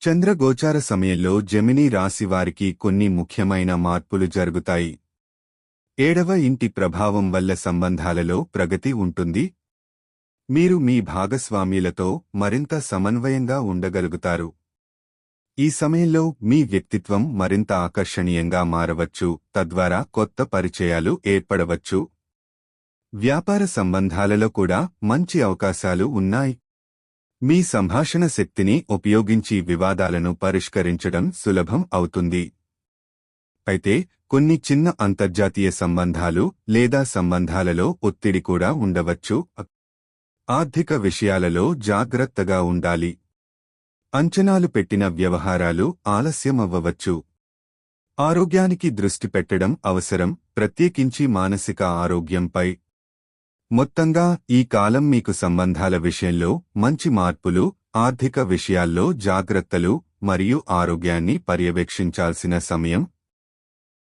చంద్రగోచార సమయంలో జెమిని రాశి వారికి కొన్ని ముఖ్యమైన మార్పులు జరుగుతాయి. 7వ ఇంటి ప్రభావం వల్ల సంబంధాలలో ప్రగతి ఉంటుంది. మీరు మీ భాగస్వామ్యులతో మరింత సమన్వయంగా ఉండగలుగుతారు. ఈ సమయంలో మీ వ్యక్తిత్వం మరింత ఆకర్షణీయంగా మారవచ్చు, తద్వారా కొత్త పరిచయాలు ఏర్పడవచ్చు. వ్యాపార సంబంధాలలో కూడా మంచి అవకాశాలు ఉన్నాయి. మీ సంభాషణ శక్తిని ఉపయోగించి వివాదాలను పరిష్కరించడం సులభం అవుతుంది. అయితే కొన్ని చిన్న అంతర్జాతీయ సంబంధాలు లేదా సంబంధాలలో ఒత్తిడి కూడా ఉండవచ్చు. ఆర్థిక విషయాలలో జాగ్రత్తగా ఉండాలి. అంచనాలు పెట్టిన వ్యవహారాలు ఆలస్యమవ్వవచ్చు. ఆరోగ్యానికి దృష్టి పెట్టడం అవసరం, ప్రత్యేకించి మానసిక ఆరోగ్యంపై. మొత్తంగా ఈ కాలం మీకు సంబంధాల విషయంలో మంచి మార్పులు, ఆర్థిక విషయాల్లో జాగ్రత్తలు మరియు ఆరోగ్యాన్ని పర్యవేక్షించాల్సిన సమయం.